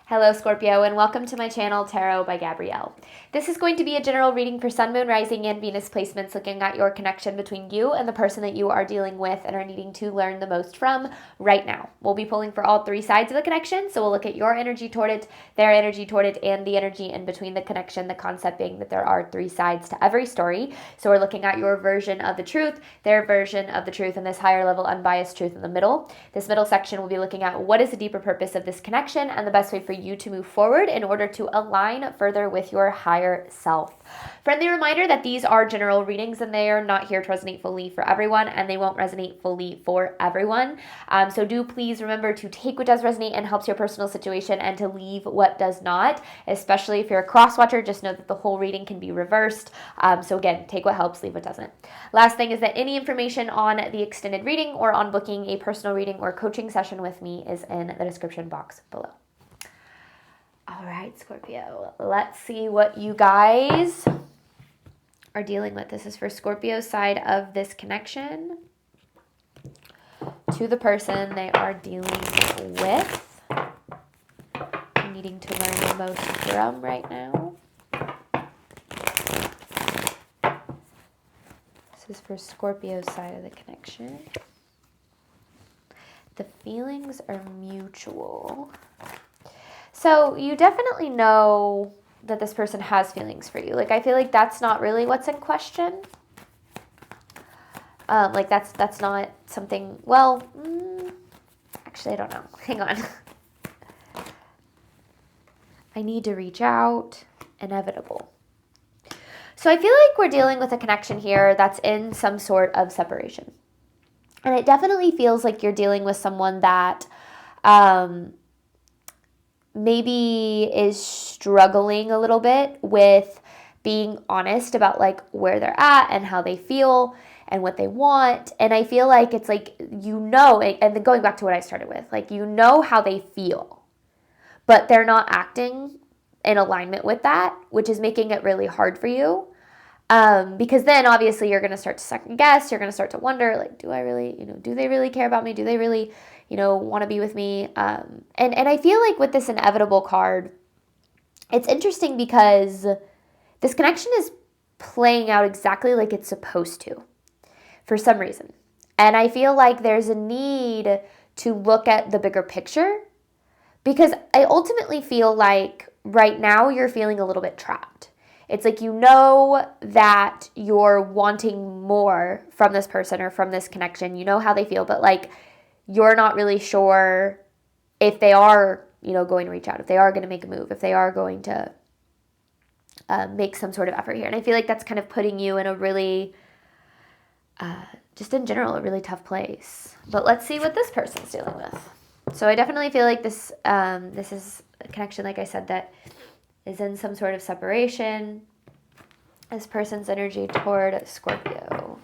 Hello Scorpio, and welcome to my channel Tarot by Gabrielle. This is going to be a general reading for Sun, Moon, Rising, and Venus placements, looking at your connection between you and the person that you are dealing with and are needing to learn the most from right now. We'll be pulling for all three sides of the connection, so we'll look at your energy toward it, their energy toward it, and the energy in between the connection, the concept being that there are three sides to every story. So we're looking at your version of the truth, their version of the truth, and this higher level unbiased truth in the middle. This middle section will be looking at what is the deeper purpose of this connection and the best way for you to move forward in order to align further with your higher self. Friendly reminder that these are general readings and they are not here to resonate fully for everyone, and they won't resonate fully for everyone. So do please remember to take what does resonate and helps your personal situation and to leave what does not, especially if you're a cross watcher. Just know that the whole reading can be reversed. So again, take what helps, leave what doesn't. Last thing is that any information on the extended reading or on booking a personal reading or coaching session with me is in the description box below. All right, Scorpio, let's see what you guys are dealing with. This is for Scorpio's side of this connection to the person they are dealing with, needing to learn the most from right now. This is for Scorpio's side of the connection. The feelings are mutual. So you definitely know that this person has feelings for you. Like, I feel like that's not really what's in question. Like that's not something, well, actually, I don't know. Hang on. I need to reach out. Inevitable. So I feel like we're dealing with a connection here that's in some sort of separation. And it definitely feels like you're dealing with someone that, maybe is struggling a little bit with being honest about like where they're at and how they feel and what they want. And I feel like it's like, you know, and then going back to what I started with, like, you know how they feel, but they're not acting in alignment with that, which is making it really hard for you. Because then obviously you're going to start to second guess. You're going to start to wonder, like, do I really, do they really care about me? Do they really, want to be with me? And I feel like with this inevitable card, it's interesting because this connection is playing out exactly like it's supposed to for some reason. And I feel like there's a need to look at the bigger picture, because I ultimately feel like right now you're feeling a little bit trapped. It's like, you know that you're wanting more from this person or from this connection. You know how they feel, but like, you're not really sure if they are, going to reach out, if they are going to make a move, if they are going to make some sort of effort here. And I feel like that's kind of putting you in a really, just in general, a really tough place. But let's see what this person's dealing with. So I definitely feel like this is a connection, like I said, that is in some sort of separation. This person's energy toward Scorpio.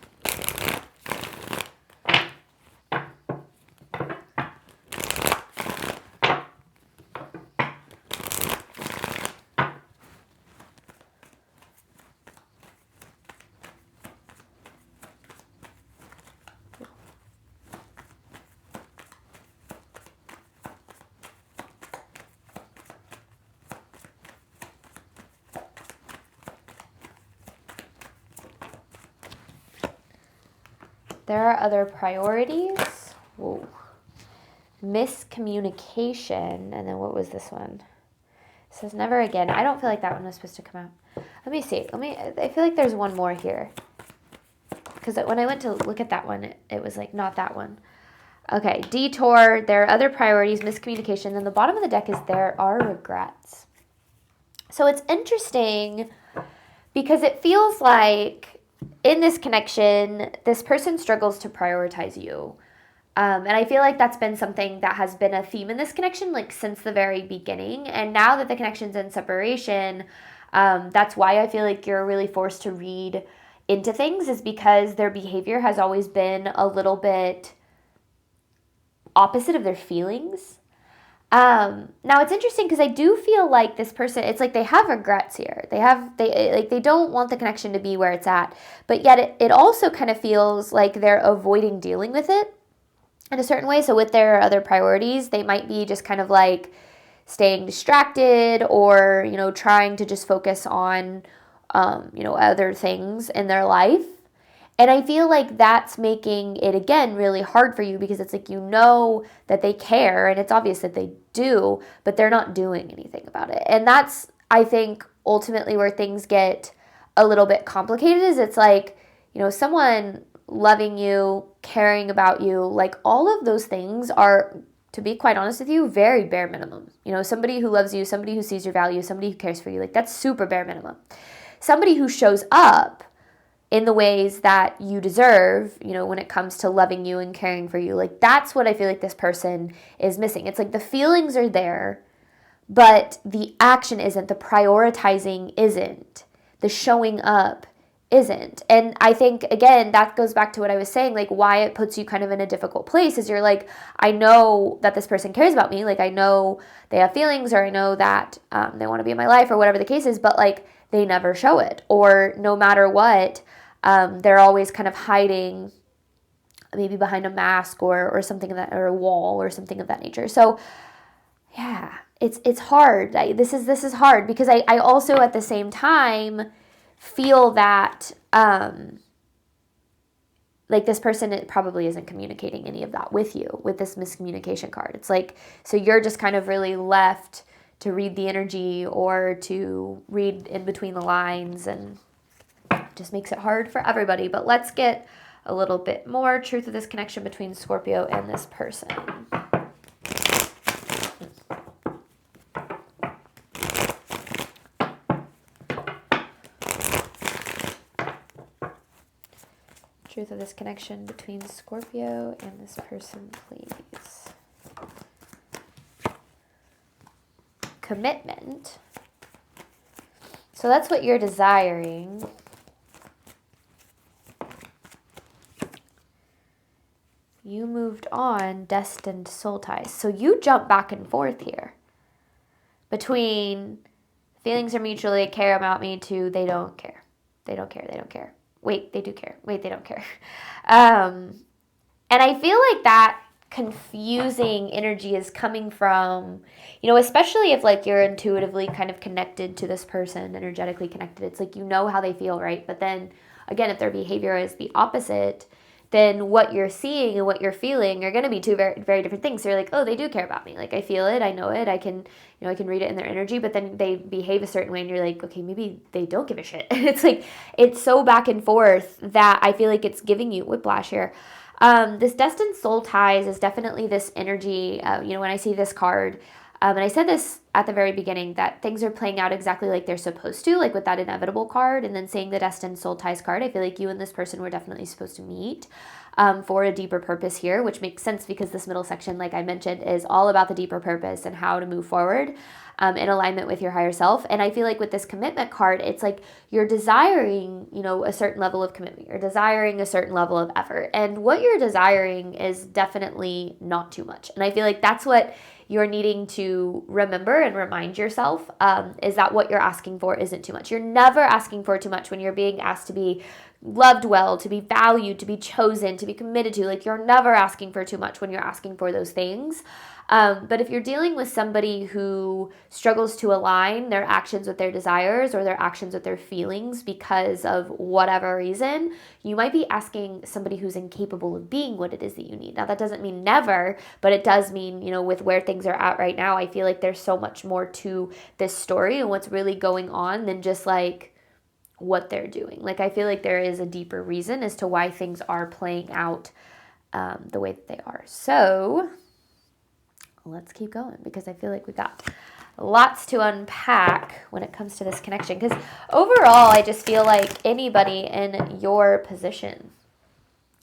There are other priorities. Whoa. Miscommunication. And then what was this one? It says never again. I don't feel like that one was supposed to come out. Let me see. I feel like there's one more here. Because when I went to look at that one, it was like not that one. Okay. Detour. There are other priorities. Miscommunication. Then the bottom of the deck is there are regrets. So it's interesting because it feels like in this connection, this person struggles to prioritize you. And I feel like that's been something that has been a theme in this connection, like since the very beginning. And now that the connection's in separation, that's why I feel like you're really forced to read into things, is because their behavior has always been a little bit opposite of their feelings. Now it's interesting because I do feel like this person, it's like they have regrets here. They don't want the connection to be where it's at, but yet it also kind of feels like they're avoiding dealing with it in a certain way. So with their other priorities, they might be just kind of like staying distracted or, you know, trying to just focus on, you know, other things in their life. And I feel like that's making it, again, really hard for you because it's like, you know that they care and it's obvious that they do, but they're not doing anything about it. And that's, I think, ultimately where things get a little bit complicated is it's like, you know, someone loving you, caring about you, like all of those things are, to be quite honest with you, very bare minimum. You know, somebody who loves you, somebody who sees your value, somebody who cares for you, like that's super bare minimum. Somebody who shows up in the ways that you deserve, you know, when it comes to loving you and caring for you. Like that's what I feel like this person is missing. It's like the feelings are there, but the action isn't, the prioritizing isn't, the showing up isn't. And I think, again, that goes back to what I was saying, like why it puts you kind of in a difficult place is you're like, I know that this person cares about me. Like I know they have feelings, or I know that they want to be in my life, or whatever the case is, but like they never show it. Or no matter what, they're always kind of hiding maybe behind a mask or something of that, or a wall or something of that nature. So yeah, it's hard. This is hard because I also at the same time feel that like this person probably isn't communicating any of that with you with this miscommunication card. It's like, so you're just kind of really left to read the energy or to read in between the lines, and just makes it hard for everybody. But let's get a little bit more truth of this connection between Scorpio and this person. Truth of this connection between Scorpio and this person, please. Commitment. So that's what you're desiring. You moved on, destined soul ties. So you jump back and forth here between feelings are mutual, they care about me, to they don't care. They don't care. They don't care. Wait, they do care. Wait, they don't care. And I feel like that confusing energy is coming from, you know, especially if like you're intuitively kind of connected to this person, energetically connected. It's like, you know how they feel, right? But then again, if their behavior is the opposite, then what you're seeing and what you're feeling are going to be two very, very different things. So you're like, oh, they do care about me. Like I feel it, I know it, I can, you know, I can read it in their energy, but then they behave a certain way and you're like, okay, maybe they don't give a shit. It's like, it's so back and forth that I feel like it's giving you whiplash here. This destined soul ties is definitely this energy, you know, when I see this card, and I said this at the very beginning, that things are playing out exactly like they're supposed to, like with that inevitable card, and then seeing the destined soul ties card, I feel like you and this person were definitely supposed to meet for a deeper purpose here, which makes sense because this middle section, like I mentioned, is all about the deeper purpose and how to move forward in alignment with your higher self. And I feel like with this commitment card, it's like you're desiring, you know, a certain level of commitment. You're desiring a certain level of effort. And what you're desiring is definitely not too much. And I feel like that's what you're needing to remember and remind yourself, is that what you're asking for isn't too much. You're never asking for too much when you're being asked to be loved well, to be valued, to be chosen, to be committed to. Like, you're never asking for too much when you're asking for those things. But if you're dealing with somebody who struggles to align their actions with their desires or their actions with their feelings because of whatever reason, you might be asking somebody who's incapable of being what it is that you need. Now, that doesn't mean never, but it does mean, you know, with where things are at right now, I feel like there's so much more to this story and what's really going on than just like what they're doing. Like, I feel like there is a deeper reason as to why things are playing out the way that they are. So let's keep going, because I feel like we've got lots to unpack when it comes to this connection. Because overall, I just feel like anybody in your position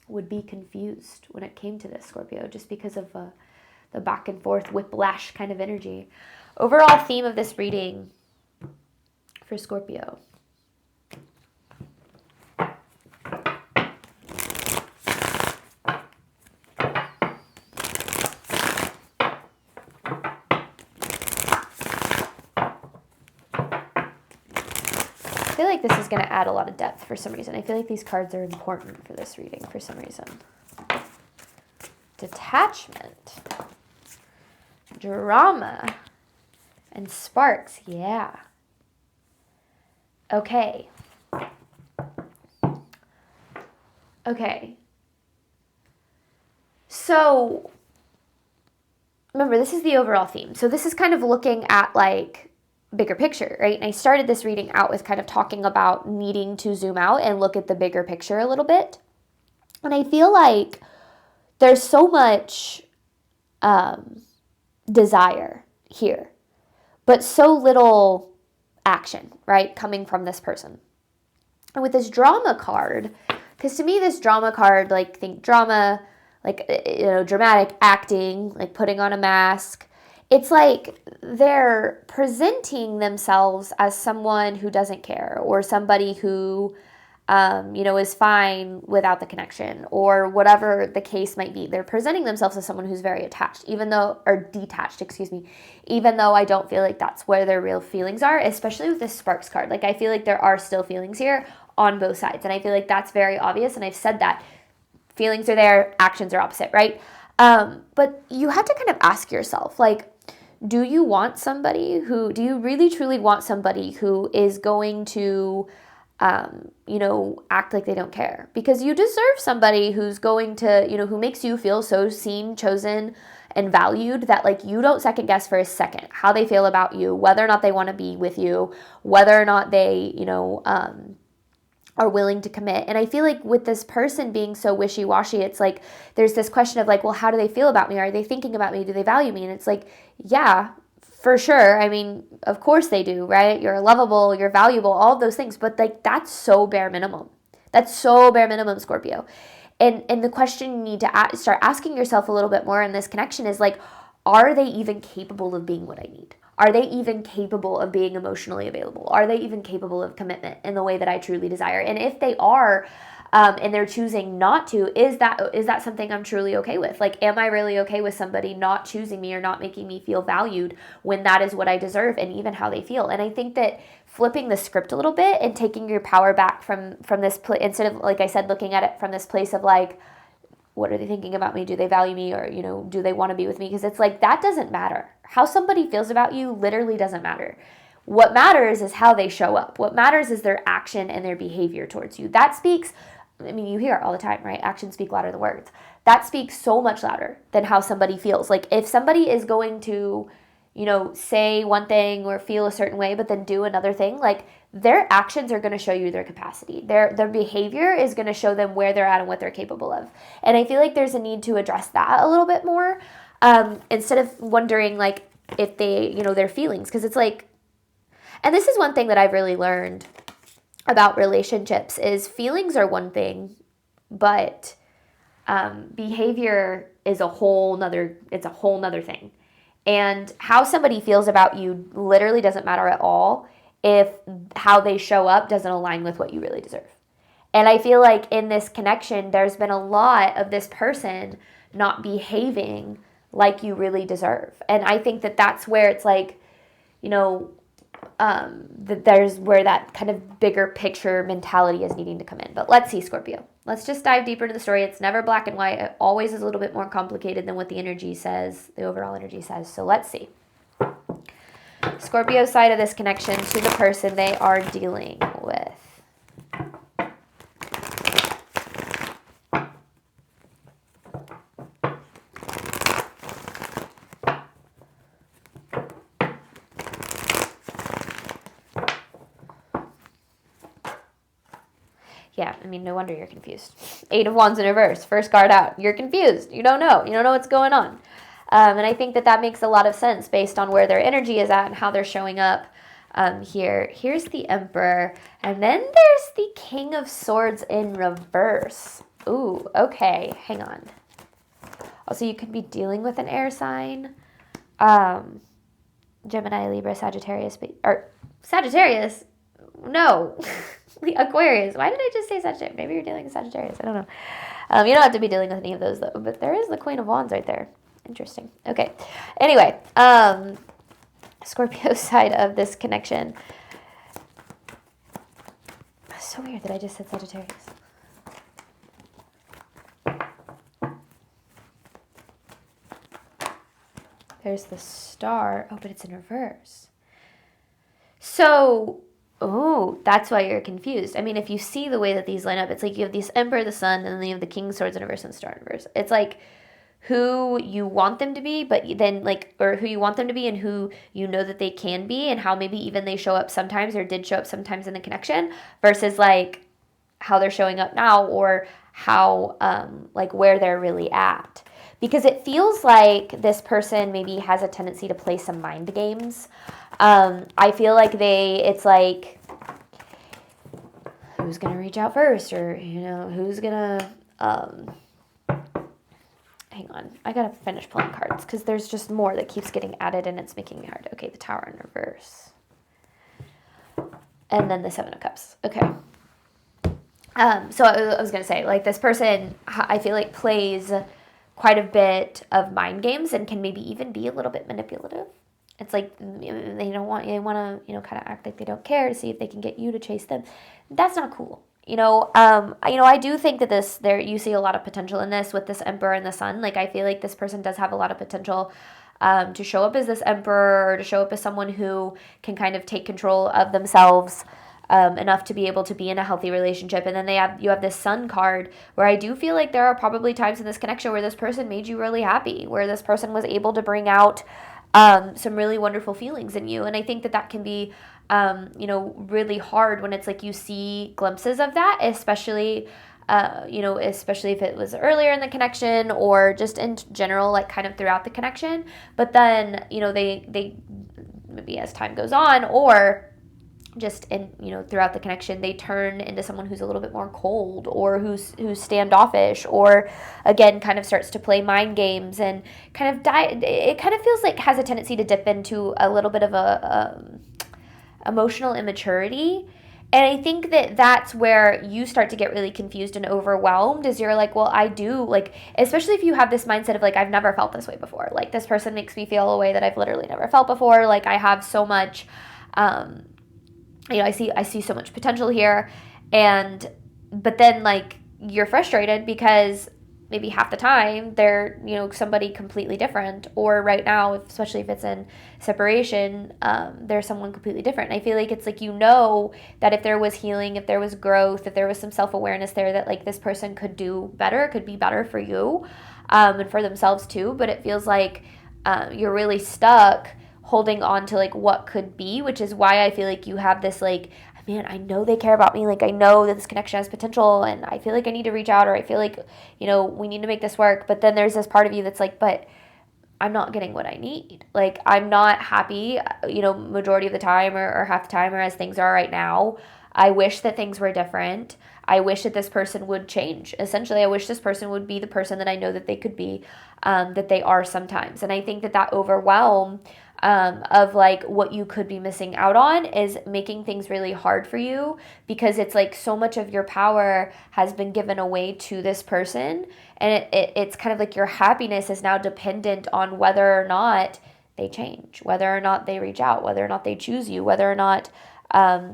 would be confused when it came to this, Scorpio, just because of the back and forth whiplash kind of energy. Overall theme of this reading for Scorpio. I feel like this is going to add a lot of depth for some reason. I feel like these cards are important for this reading for some reason. Detachment. Drama. And sparks, yeah. Okay. Okay. So, remember, this is the overall theme. So this is kind of looking at like bigger picture, right? And I started this reading out with kind of talking about needing to zoom out and look at the bigger picture a little bit. And I feel like there's so much desire here, but so little action, right? Coming from this person. And with this drama card, because to me, this drama card, like think drama, like, dramatic acting, like putting on a mask. It's like they're presenting themselves as someone who doesn't care, or somebody who, is fine without the connection, or whatever the case might be. They're presenting themselves as someone who's very attached, or detached, even though I don't feel like that's where their real feelings are, especially with this Sparks card. Like, I feel like there are still feelings here on both sides, and I feel like that's very obvious, and I've said that. Feelings are there, actions are opposite, right? But you have to kind of ask yourself, like, do you really truly want somebody who is going to, act like they don't care? Because you deserve somebody who's going to, who makes you feel so seen, chosen, and valued that, like, you don't second guess for a second how they feel about you, whether or not they want to be with you, whether or not they, are willing to commit. And I feel like with this person being so wishy-washy, it's like there's this question of like, well, how do they feel about me? Are they thinking about me? Do they value me? And it's like, yeah, for sure. I mean, of course they do, right? You're lovable, you're valuable, all of those things. But like, that's so bare minimum. That's so bare minimum, Scorpio. And the question you need to start asking yourself a little bit more in this connection is like, are they even capable of being what I need? Are they even capable of being emotionally available? Are they even capable of commitment in the way that I truly desire? And if they are, and they're choosing not to, is that something I'm truly okay with? Like, am I really okay with somebody not choosing me or not making me feel valued when that is what I deserve and even how they feel? And I think that flipping the script a little bit and taking your power back from this instead of, like I said, looking at it from this place of like, what are they thinking about me? Do they value me? Or, do they want to be with me? Because it's like, that doesn't matter. How somebody feels about you literally doesn't matter. What matters is how they show up. What matters is their action and their behavior towards you. That speaks, you hear it all the time, right? Actions speak louder than words. That speaks so much louder than how somebody feels. Like, if somebody is going to, say one thing or feel a certain way, but then do another thing, like, their actions are going to show you their capacity. Their behavior is going to show them where they're at and what they're capable of. And I feel like there's a need to address that a little bit more, instead of wondering, like, if they, their feelings. Because it's like, and this is one thing that I've really learned about relationships is feelings are one thing, but behavior is a whole nother thing. And how somebody feels about you literally doesn't matter at all if how they show up doesn't align with what you really deserve. And I feel like in this connection, there's been a lot of this person not behaving like you really deserve. And I think that that's where it's like, that there's where that kind of bigger picture mentality is needing to come in. But let's see, Scorpio. Let's just dive deeper into the story. It's never black and white. It always is a little bit more complicated than what the energy says, the overall energy says. So let's see. Scorpio side of this connection to the person they are dealing with. Yeah, no wonder you're confused. 8 of Wands in reverse, first card out. You're confused. You don't know. You don't know what's going on. And I think that makes a lot of sense based on where their energy is at and how they're showing up here. Here's the Emperor. And then there's the King of Swords in reverse. Ooh, okay. Hang on. Also, you could be dealing with an air sign. Gemini, Libra, Sagittarius. Or Sagittarius? No. Aquarius. Why did I just say Sagittarius? Maybe you're dealing with Sagittarius. I don't know. You don't have to be dealing with any of those, though. But there is the Queen of Wands right there. Interesting. Okay. Anyway, Scorpio side of this connection. So weird that I just said Sagittarius. there's the Star. Oh, but it's in reverse. So, that's why you're confused. I mean, if you see the way that these line up, it's like you have this Emperor, the Sun, and then you have the King of Swords in reverse and the Star in reverse. It's like who you want them to be, but then like, or who you want them to be and who you know that they can be, and how maybe even they show up sometimes or did show up sometimes in the connection, versus like how they're showing up now, or how like where they're really at. Because it feels like this person maybe has a tendency to play some mind games. I feel like it's like, who's going to reach out first, or, who's going to, hang on, I got to finish pulling cards because there's just more that keeps getting added and it's making me hard. Okay, the Tower in reverse. And then the Seven of Cups. Okay. So I was going to say, like, this person, I feel like, plays quite a bit of mind games and can maybe even be a little bit manipulative. It's like they want to, kind of act like they don't care to see if they can get you to chase them. That's not cool. I do think that you see a lot of potential in this with this Emperor and the Sun. Like, I feel like this person does have a lot of potential to show up as this Emperor, or to show up as someone who can kind of take control of themselves enough to be able to be in a healthy relationship. And then you have this Sun card, where I do feel like there are probably times in this connection where this person made you really happy, where this person was able to bring out some really wonderful feelings in you. And I think that can be, really hard when it's like you see glimpses of that, especially if it was earlier in the connection, or just in general, like kind of throughout the connection. But then, they maybe as time goes on, or just throughout the connection, they turn into someone who's a little bit more cold, or who's standoffish, or again kind of starts to play mind games and kind of it kind of feels like has a tendency to dip into a little bit of a emotional immaturity. And I think that that's where you start to get really confused and overwhelmed, is you're like, well, I do, like, especially if you have this mindset of like, I've never felt this way before, like this person makes me feel a way that I've literally never felt before, like I have so much I see so much potential here, but then like you're frustrated because maybe half the time they're somebody completely different, or right now, especially if it's in separation, they're someone completely different. And I feel like it's like that if there was healing, if there was growth, if there was some self-awareness there, that like this person could do better, could be better for you, and for themselves too. But it feels like you're really stuck holding on to like what could be, which is why I feel like you have this like, man, I know they care about me, like I know that this connection has potential, and I feel like I need to reach out, or I feel like we need to make this work. But then there's this part of you that's like, but I'm not getting what I need, like I'm not happy majority of the time, or half the time, or as things are right now. I wish that things were different. I wish that this person would change. Essentially, I wish this person would be the person that I know that they could be, that they are sometimes. And I think that overwhelm of like what you could be missing out on is making things really hard for you, because it's like so much of your power has been given away to this person, and it's kind of like your happiness is now dependent on whether or not they change, whether or not they reach out, whether or not they choose you, whether or not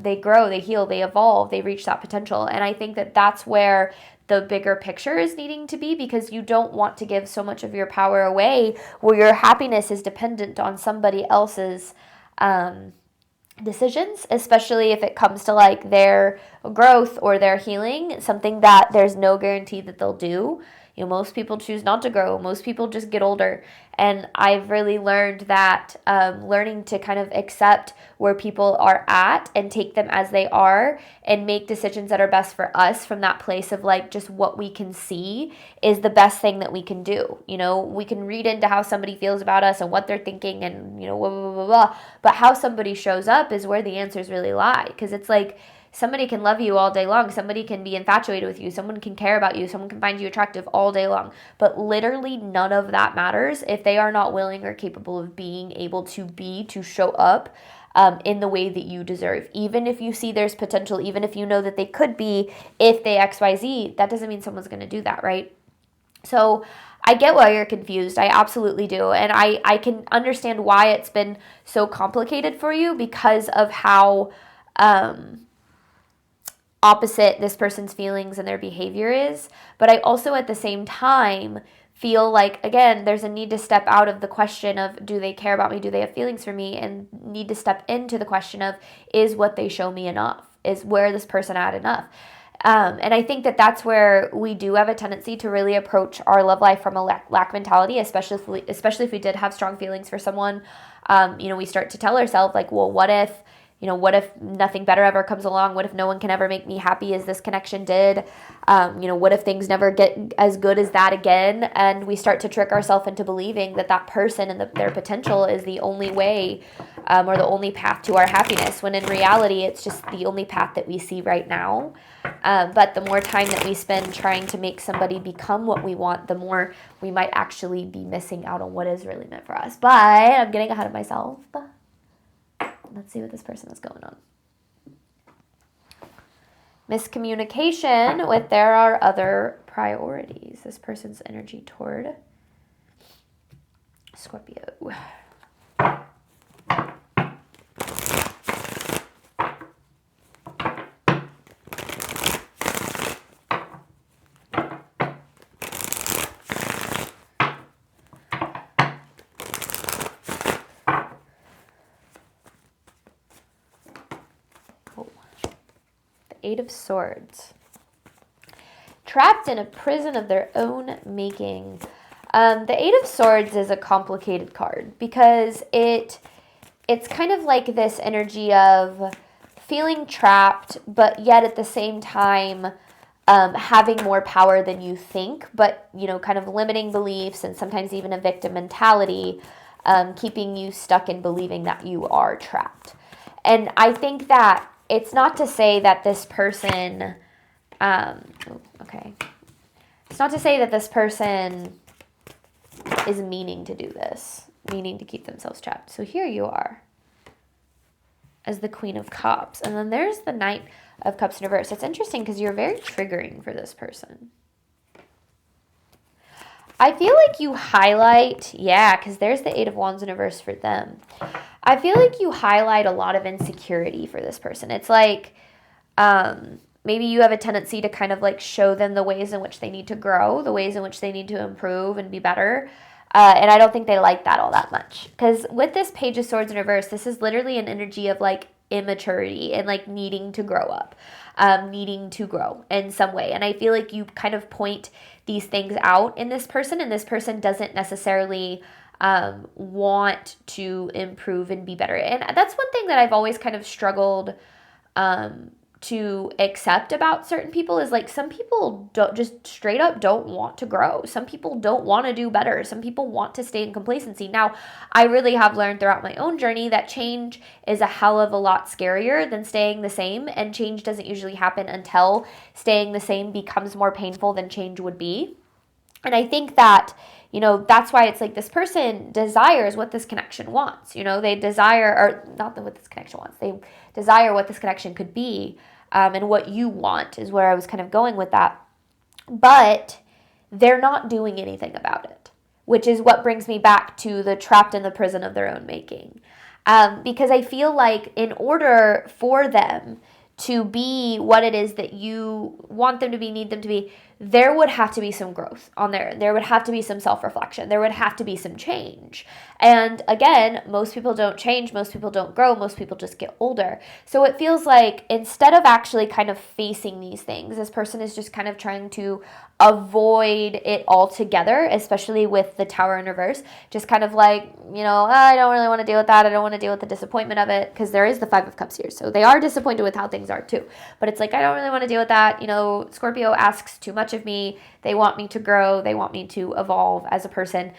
they grow, they heal, they evolve, they reach that potential. And I think that that's where the bigger picture is needing to be, because you don't want to give so much of your power away where your happiness is dependent on somebody else's decisions, especially if it comes to like their growth or their healing, something that there's no guarantee that they'll do. Most people choose not to grow. Most people just get older. And I've really learned that learning to kind of accept where people are at and take them as they are, and make decisions that are best for us from that place of like just what we can see is the best thing that we can do. We can read into how somebody feels about us and what they're thinking, and blah, blah, blah, blah, blah. But how somebody shows up is where the answers really lie. Because it's like, somebody can love you all day long. Somebody can be infatuated with you. Someone can care about you. Someone can find you attractive all day long. But literally none of that matters if they are not willing or capable of being able to show up in the way that you deserve. Even if you see there's potential, even if you know that they could be, if they XYZ, that doesn't mean someone's going to do that, right? So I get why you're confused. I absolutely do. And I can understand why it's been so complicated for you, because of how opposite this person's feelings and their behavior is. But I also at the same time feel like, again, there's a need to step out of the question of, do they care about me? Do they have feelings for me? And need to step into the question of, is what they show me enough? Is where this person at enough? And I think that that's where we do have a tendency to really approach our love life from a lack mentality, especially if we did have strong feelings for someone. We start to tell ourselves like, well, what if nothing better ever comes along? What if no one can ever make me happy as this connection did? What if things never get as good as that again? And we start to trick ourselves into believing that person and their potential is the only way or the only path to our happiness, when in reality, it's just the only path that we see right now. But the more time that we spend trying to make somebody become what we want, the more we might actually be missing out on what is really meant for us. But I'm getting ahead of myself. Let's see what this person is going on. Miscommunication with there are other priorities. This person's energy toward Scorpio. Eight of Swords. Trapped in a prison of their own making. The Eight of Swords is a complicated card because it's kind of like this energy of feeling trapped, but yet at the same time having more power than you think, but kind of limiting beliefs and sometimes even a victim mentality, keeping you stuck in believing that you are trapped. And I think that it's not to say that this person, It's not to say that this person is meaning to do this, meaning to keep themselves trapped. So here you are as the Queen of Cups. And then there's the Knight of Cups in reverse. It's interesting because you're very triggering for this person. I feel like you highlight, because there's the Eight of Wands in reverse for them. I feel like you highlight a lot of insecurity for this person. It's like maybe you have a tendency to kind of like show them the ways in which they need to grow, the ways in which they need to improve and be better. And I don't think they like that all that much. Because with this Page of Swords in reverse, this is literally an energy of like immaturity and like needing to grow up, needing to grow in some way. And I feel like you kind of point these things out in this person, and this person doesn't necessarily want to improve and be better. And that's one thing that I've always kind of struggled to accept about certain people is like some people don't just straight up don't want to grow. Some people don't want to do better. Some people want to stay in complacency. Now, I really have learned throughout my own journey that change is a hell of a lot scarier than staying the same, and change doesn't usually happen until staying the same becomes more painful than change would be. And I think that, that's why it's like this person desires what this connection wants. They desire, or not what this connection wants, they desire what this connection could be, and what you want is where I was kind of going with that. But they're not doing anything about it, which is what brings me back to the trapped in the prison of their own making. Because I feel like in order for them to be what it is that you want them to be, need them to be, there would have to be some growth on there. There would have to be some self-reflection. There would have to be some change. And again, most people don't change. Most people don't grow. Most people just get older. So it feels like instead of actually kind of facing these things, this person is just kind of trying to avoid it altogether, especially with the Tower in reverse. Just kind of like, I don't really want to deal with that. I don't want to deal with the disappointment of it, because there is the Five of Cups here. So they are disappointed with how things are too. But it's like, I don't really want to deal with that. Scorpio asks too much of me. They want me to grow. They want me to evolve as a person,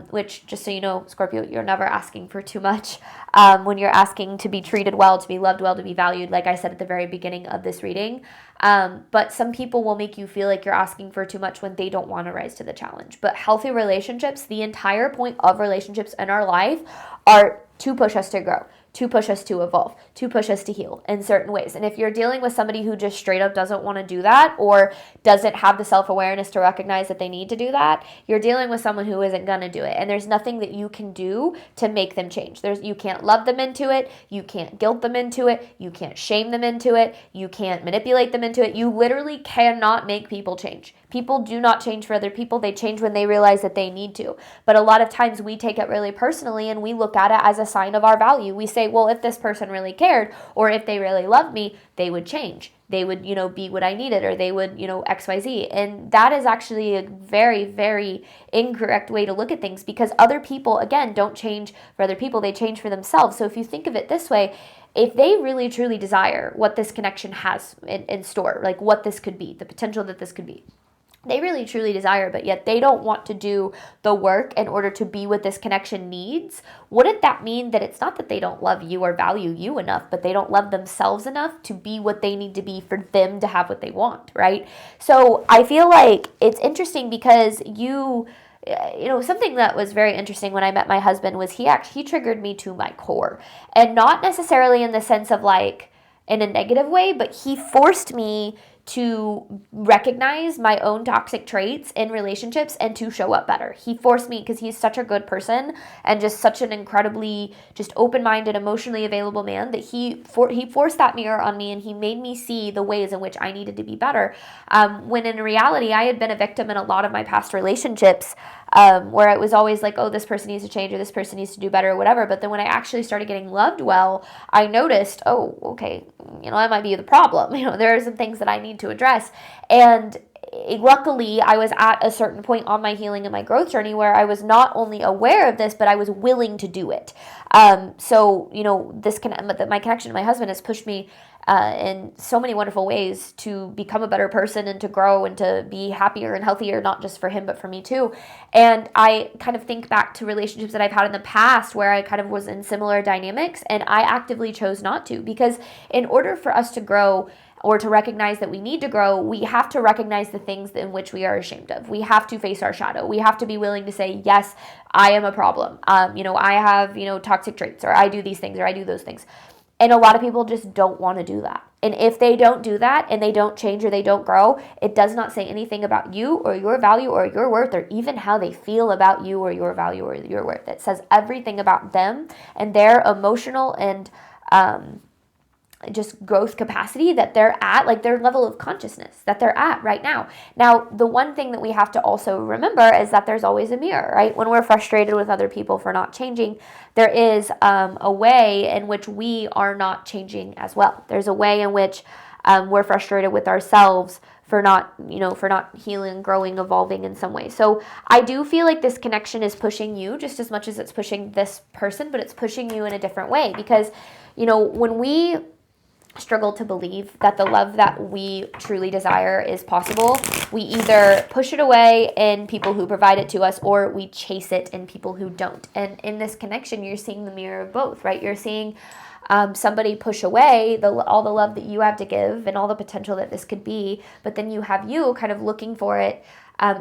which, just so you know, Scorpio, you're never asking for too much. When you're asking to be treated well, to be loved well, to be valued, like I said at the very beginning of this reading. But some people will make you feel like you're asking for too much when they don't want to rise to the challenge. But healthy relationships, the entire point of relationships in our life are to push us to grow, to push us to evolve, to push us to heal in certain ways. And if you're dealing with somebody who just straight up doesn't want to do that, or doesn't have the self-awareness to recognize that they need to do that, you're dealing with someone who isn't going to do it. And there's nothing that you can do to make them change. You can't love them into it. You can't guilt them into it. You can't shame them into it. You can't manipulate them into it. You literally cannot make people change. People do not change for other people. They change when they realize that they need to. But a lot of times we take it really personally and we look at it as a sign of our value. We say, well, if this person really cared or if they really loved me, they would change. They would, be what I needed, or they would, XYZ. And that is actually a very, very incorrect way to look at things, because other people, again, don't change for other people. They change for themselves. So if you think of it this way, if they really, truly desire what this connection has in store, like what this could be, the potential that this could be, they really truly desire, but yet they don't want to do the work in order to be what this connection needs, wouldn't that mean that it's not that they don't love you or value you enough, but they don't love themselves enough to be what they need to be for them to have what they want, right? So I feel like it's interesting because something that was very interesting when I met my husband was he triggered me to my core, and not necessarily in the sense of like in a negative way, but he forced me to recognize my own toxic traits in relationships and to show up better. He forced me, because he's such a good person and just such an incredibly just open-minded, emotionally available man, that he forced that mirror on me, and he made me see the ways in which I needed to be better. When in reality, I had been a victim in a lot of my past relationships, where it was always like, oh, this person needs to change, or this person needs to do better, or whatever. But then when I actually started getting loved well, I noticed, oh, okay, I might be the problem. There are some things that I need to address. And luckily, I was at a certain point on my healing and my growth journey where I was not only aware of this, but I was willing to do it. So my connection to my husband has pushed me in so many wonderful ways to become a better person and to grow and to be happier and healthier, not just for him, but for me too. And I kind of think back to relationships that I've had in the past where I kind of was in similar dynamics, and I actively chose not to, because in order for us to grow or to recognize that we need to grow, we have to recognize the things in which we are ashamed of. We have to face our shadow. We have to be willing to say, yes, I am a problem. I have, toxic traits, or I do these things, or I do those things. And a lot of people just don't want to do that. And if they don't do that and they don't change or they don't grow, it does not say anything about you or your value or your worth, or even how they feel about you or your value or your worth. It says everything about them and their emotional and just growth capacity that they're at, like their level of consciousness that they're at right now. Now, the one thing that we have to also remember is that there's always a mirror, right? When we're frustrated with other people for not changing, there is a way in which we are not changing as well. There's a way in which we're frustrated with ourselves for not healing, growing, evolving in some way. So I do feel like this connection is pushing you just as much as it's pushing this person, but it's pushing you in a different way, because, when we struggle to believe that the love that we truly desire is possible, we either push it away in people who provide it to us, or we chase it in people who don't. And in this connection, you're seeing the mirror of both, right? You're seeing somebody push away all the love that you have to give and all the potential that this could be, but then you have you kind of looking for it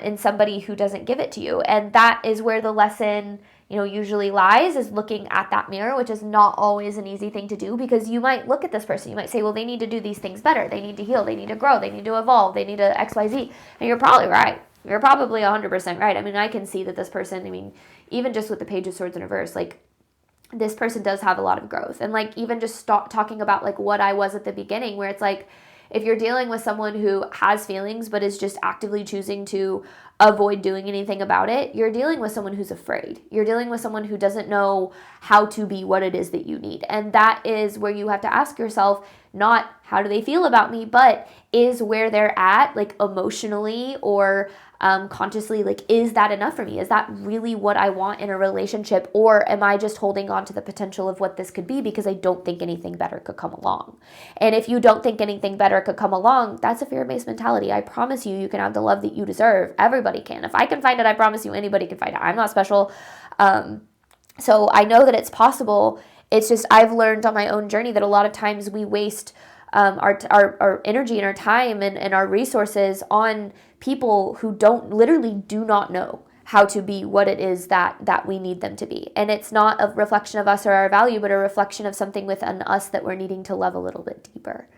in somebody who doesn't give it to you. And that is where the lesson usually lies, is looking at that mirror, which is not always an easy thing to do, because you might look at this person, you might say, well, they need to do these things better, they need to heal, they need to grow, they need to evolve, they need to XYZ. And you're probably right. You're probably 100% right. I mean, I can see that this person, even just with the Page of Swords in reverse, like, this person does have a lot of growth. And like, even just talking about like what I was at the beginning, where it's like, if you're dealing with someone who has feelings but is just actively choosing to avoid doing anything about it, you're dealing with someone who's afraid. You're dealing with someone who doesn't know how to be what it is that you need. And that is where you have to ask yourself, not how do they feel about me, but is where they're at, like emotionally or consciously, like, is that enough for me? Is that really what I want in a relationship? Or am I just holding on to the potential of what this could be because I don't think anything better could come along? And if you don't think anything better could come along, that's a fear-based mentality. I promise you, you can have the love that you deserve. Everybody can. If I can find it, I promise you anybody can find it. I'm not special. So I know that it's possible. It's just I've learned on my own journey that a lot of times we waste our energy and our time and our resources on people who literally do not know how to be what it is that we need them to be. And it's not a reflection of us or our value, but a reflection of something within us that we're needing to love a little bit deeper.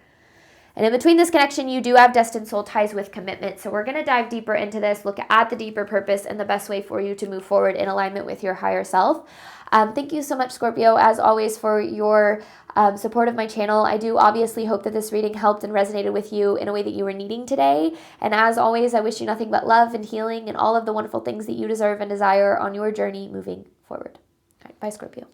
And in between this connection, you do have destined soul ties with commitment. So we're going to dive deeper into this, look at the deeper purpose and the best way for you to move forward in alignment with your higher self. Thank you so much, Scorpio, as always, for your support of my channel. I do obviously hope that this reading helped and resonated with you in a way that you were needing today. And as always, I wish you nothing but love and healing and all of the wonderful things that you deserve and desire on your journey moving forward. All right, bye, Scorpio.